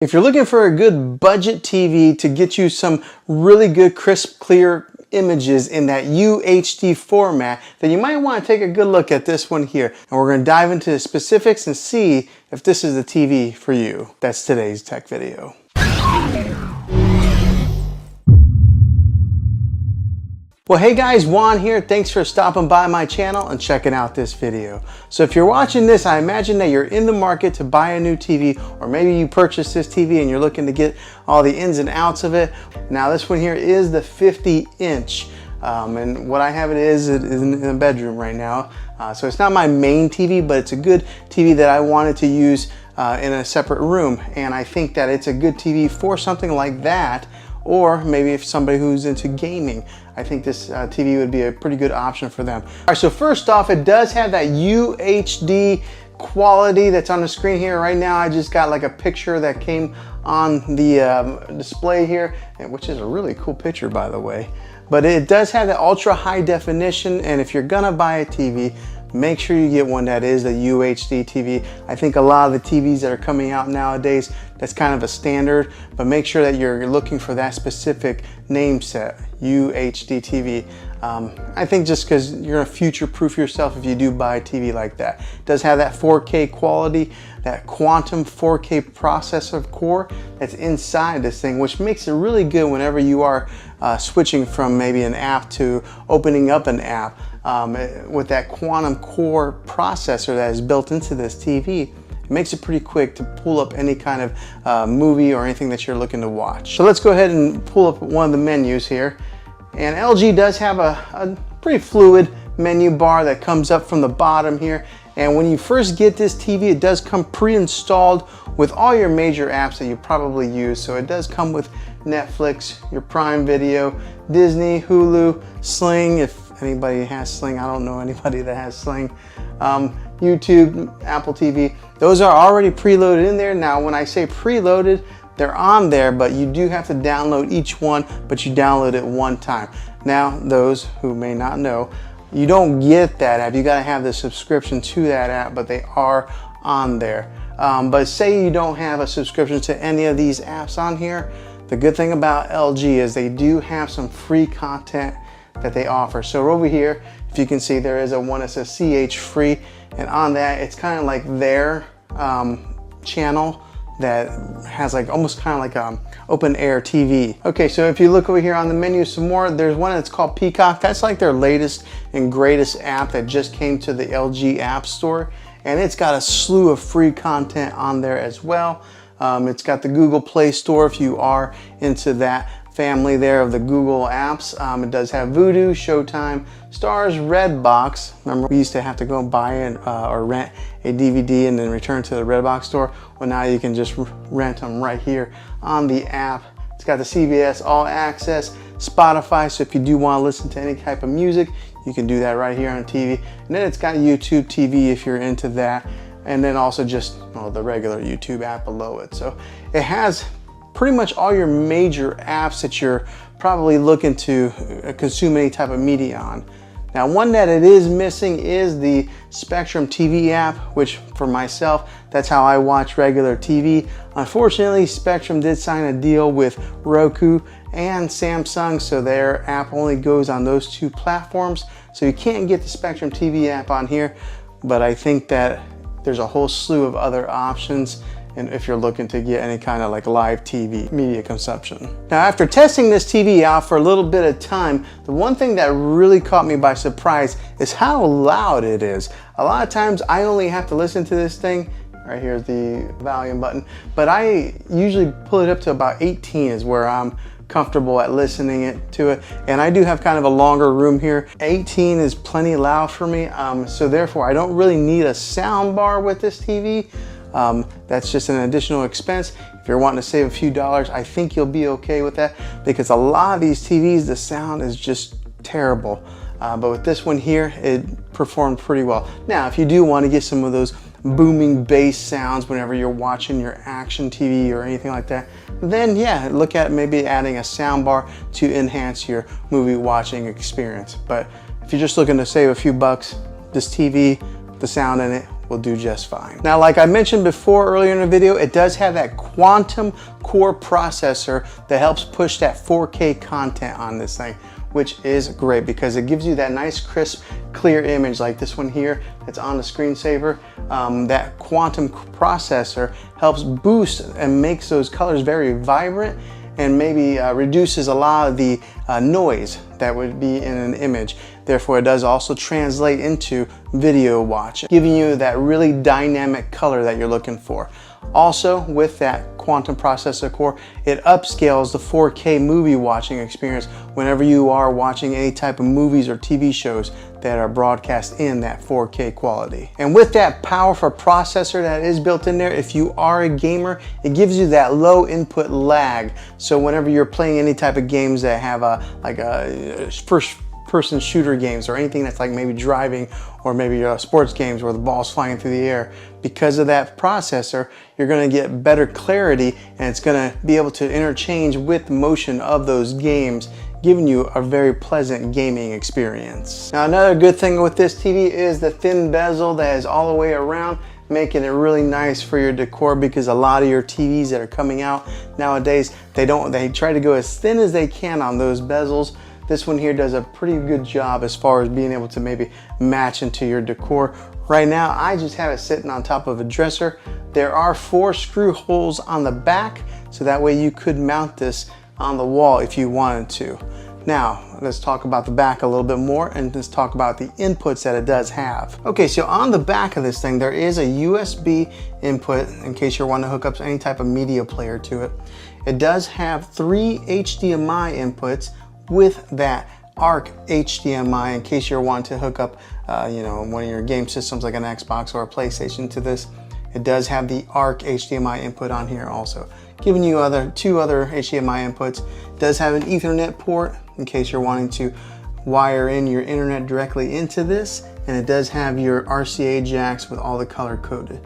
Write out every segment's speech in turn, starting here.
If you're looking for a good budget TV to get you some really good crisp, clear images in that UHD format, then you might want to take a good look at this one here. And we're going to dive into the specifics and see if this is the TV for you. That's today's tech video. Well, hey guys, Juan here. Thanks for stopping by my channel and checking out this video. So if you're watching this, I imagine that you're in the market to buy a new TV, or maybe you purchased this TV and you're looking to get all the ins and outs of it. Now this one here is the 50-inch. And what I have it is in the bedroom right now. So it's not my main TV, but it's a good TV that I wanted to use in a separate room. And I think that it's a good TV for something like that. Or maybe if somebody who's into gaming, I think this TV would be a pretty good option for them. All right, so first off, it does have that UHD quality that's on the screen here. Right now, I just got like a picture that came on the display here, which is a really cool picture, by the way. But it does have that ultra high definition, and if you're gonna buy a TV, make sure you get one that is a UHD TV. I think a lot of the TVs that are coming out nowadays, that's kind of a standard, but make sure that you're looking for that specific name set, UHD TV. I think just because you're gonna future-proof yourself if you do buy a TV like that. It does have that 4K quality, that quantum 4K processor core that's inside this thing, which makes it really good whenever you are switching from maybe an app to opening up an app. With that quantum core processor that is built into this TV, it makes it pretty quick to pull up any kind of movie or anything that you're looking to watch. So let's go ahead and pull up one of the menus here. And LG does have a pretty fluid menu bar that comes up from the bottom here. And when you first get this TV, it does come pre-installed with all your major apps that you probably use. So it does come with Netflix, your Prime Video, Disney, Hulu, Sling, if anybody has Sling. I don't know anybody that has Sling. YouTube, Apple TV. Those are already preloaded in there. Now, when I say preloaded, they're on there, but you do have to download each one, but you download it one time. Now, those who may not know, you don't get that app. You gotta have the subscription to that app, but they are on there. But say you don't have a subscription to any of these apps on here, the good thing about LG is they do have some free content that they offer. So over here, if you can see, there is a one that says CH free, and on that, it's kind of like their channel that has like almost kind of like open air TV. Okay, so if you look over here on the menu some more, there's one that's called Peacock. That's like their latest and greatest app that just came to the LG App Store, and it's got a slew of free content on there as well. It's got the Google Play Store if you are into that family there of the Google apps. It does have Vudu, Showtime, Stars, Redbox. Remember, we used to have to go and buy or rent a DVD and then return to the Redbox store. Well, now you can just rent them right here on the app. It's got the CBS All Access, Spotify, so if you do want to listen to any type of music, you can do that right here on TV. And then it's got YouTube TV if you're into that. And then also just the regular YouTube app below it. So it has pretty much all your major apps that you're probably looking to consume any type of media on. Now, one that it is missing is the Spectrum TV app, which for myself, that's how I watch regular TV. Unfortunately, Spectrum did sign a deal with Roku and Samsung, so their app only goes on those two platforms. So you can't get the Spectrum TV app on here, but I think that there's a whole slew of other options, and if you're looking to get any kind of like live TV media consumption. Now, after testing this TV out for a little bit of time, the one thing that really caught me by surprise is how loud it is. A lot of times I only have to listen to this thing, right here's the volume button, but I usually pull it up to about 18 is where I'm comfortable at listening to it. And I do have kind of a longer room here. 18 is plenty loud for me, so therefore I don't really need a sound bar with this TV. That's just an additional expense. If you're wanting to save a few dollars, I think you'll be okay with that, because a lot of these TVs, the sound is just terrible. But with this one here, it performed pretty well. Now, if you do want to get some of those booming bass sounds whenever you're watching your action TV or anything like that, then yeah, look at maybe adding a sound bar to enhance your movie watching experience. But if you're just looking to save a few bucks, this TV, the sound in it will do just fine. Now, like I mentioned before earlier in the video, it does have that quantum core processor that helps push that 4K content on this thing, which is great because it gives you that nice, crisp, clear image like this one here that's on the screensaver. That quantum processor helps boost and makes those colors very vibrant, and maybe reduces a lot of the noise that would be in an image. Therefore, it does also translate into video watch, giving you that really dynamic color that you're looking for. Also, with that quantum processor core, it upscales the 4K movie watching experience whenever you are watching any type of movies or TV shows that are broadcast in that 4K quality. And with that powerful processor that is built in there, if you are a gamer, it gives you that low input lag. So whenever you're playing any type of games that have a first person shooter games or anything that's like maybe driving, or maybe sports games where the ball's flying through the air, because of that processor, you're going to get better clarity, and it's going to be able to interchange with the motion of those games, giving you a very pleasant gaming experience. Now, another good thing with this TV is the thin bezel that is all the way around, making it really nice for your decor, because a lot of your TVs that are coming out nowadays, they try to go as thin as they can on those bezels. This one here does a pretty good job as far as being able to maybe match into your decor. Right now, I just have it sitting on top of a dresser. There are 4 screw holes on the back, so that way you could mount this on the wall if you wanted to. Now, let's talk about the back a little bit more, and let's talk about the inputs that it does have. Okay, so on the back of this thing, there is a USB input in case you're wanting to hook up any type of media player to it. It does have 3 HDMI inputs with that ARC HDMI in case you're wanting to hook up one of your game systems like an Xbox or a PlayStation to this. It does have the ARC HDMI input on here also, giving you 2 other HDMI inputs. It does have an Ethernet port in case you're wanting to wire in your internet directly into this, and it does have your RCA jacks with all the color coded.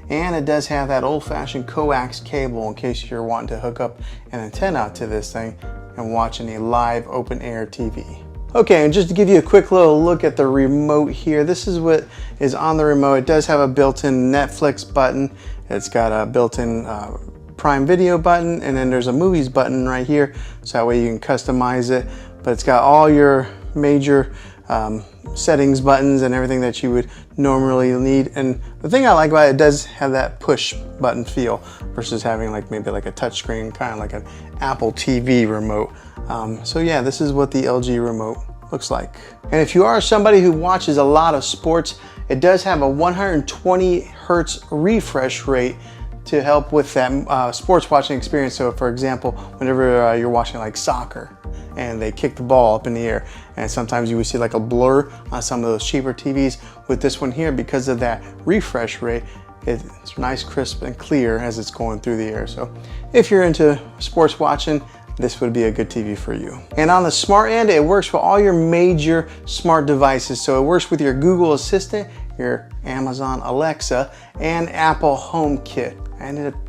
And it does have that old-fashioned coax cable in case you're wanting to hook up an antenna to this thing and watching a live open-air TV. Okay, and just to give you a quick little look at the remote here, this is what is on the remote. It does have a built-in Netflix button. It's got a built-in Prime Video button, and then there's a movies button right here, so that way you can customize it. But it's got all your major settings buttons and everything that you would normally need. And the thing I like about it does have that push button feel versus having maybe a touch screen, kind of like an Apple TV remote. So yeah, this is what the LG remote looks like. And if you are somebody who watches a lot of sports, it does have a 120 Hertz refresh rate to help with that sports watching experience. So for example, whenever you're watching like soccer and they kick the ball up in the air, and sometimes you would see like a blur on some of those cheaper TVs. With this one here, because of that refresh rate, it's nice, crisp, and clear as it's going through the air. So if you're into sports watching, this would be a good TV for you. And on the smart end, it works with all your major smart devices. So it works with your Google Assistant, your Amazon Alexa, and Apple HomeKit. I ended up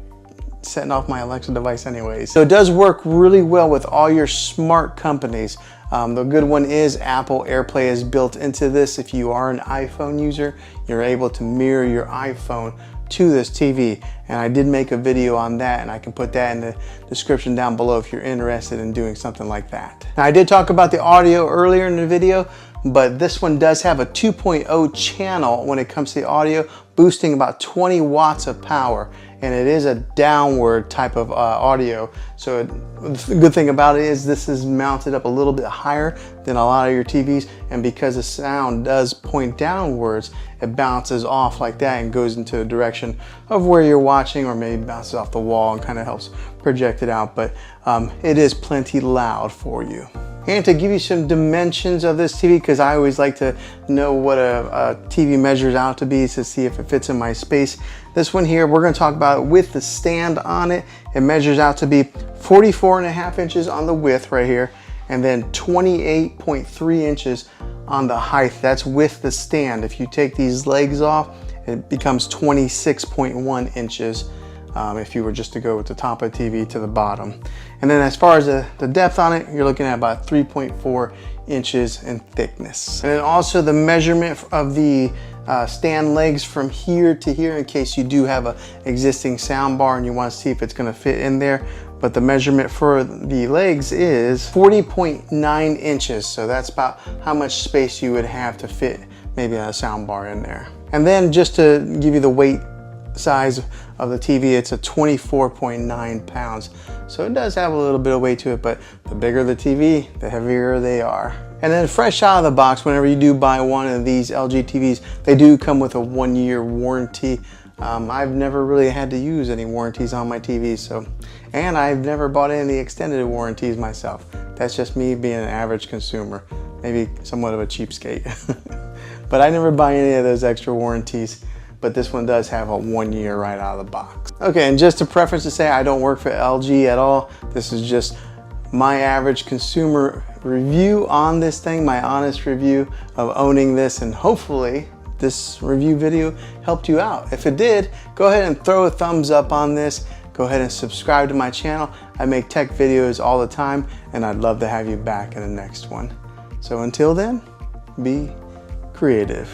setting off my Alexa device anyways. So it does work really well with all your smart companies. The good one is Apple AirPlay is built into this. If you are an iPhone user, you're able to mirror your iPhone to this TV, and I did make a video on that, and I can put that in the description down below if you're interested in doing something like that. Now, I did talk about the audio earlier in the video, but this one does have a 2.0 channel when it comes to the audio, boosting about 20 watts of power, and it is a downward type of audio. So the good thing about it is this is mounted up a little bit higher than a lot of your TVs, and because the sound does point downwards, it bounces off like that and goes into a direction of where you're watching, or maybe bounces off the wall and kind of helps project it out, but it is plenty loud for you. And to give you some dimensions of this TV, because I always like to know what a TV measures out to be to see if it fits in my space. This one here, we're going to talk about it with the stand on it. It measures out to be 44.5 inches on the width right here, and then 28.3 inches on the height. That's with the stand. If you take these legs off, it becomes 26.1 inches. If you were just to go with the top of the TV to the bottom. And then as far as the depth on it, you're looking at about 3.4 inches in thickness. And then also the measurement of the stand legs from here to here in case you do have a existing sound bar and you want to see if it's going to fit in there. But the measurement for the legs is 40.9 inches. So that's about how much space you would have to fit maybe a sound bar in there. And then just to give you the weight size of the TV, it's a 24.9 pounds. So it does have a little bit of weight to it, but the bigger the TV, the heavier they are. And then fresh out of the box, whenever you do buy one of these LG TVs, they do come with a 1-year warranty. I've never really had to use any warranties on my TV, and I've never bought any extended warranties myself. That's just me being an average consumer, maybe somewhat of a cheapskate. But I never buy any of those extra warranties. But this one does have a 1-year right out of the box. Okay, and just a preference to say I don't work for LG at all. This is just my average consumer review on this thing, my honest review of owning this, and hopefully this review video helped you out. If it did, go ahead and throw a thumbs up on this. Go ahead and subscribe to my channel. I make tech videos all the time, and I'd love to have you back in the next one. So until then, be creative.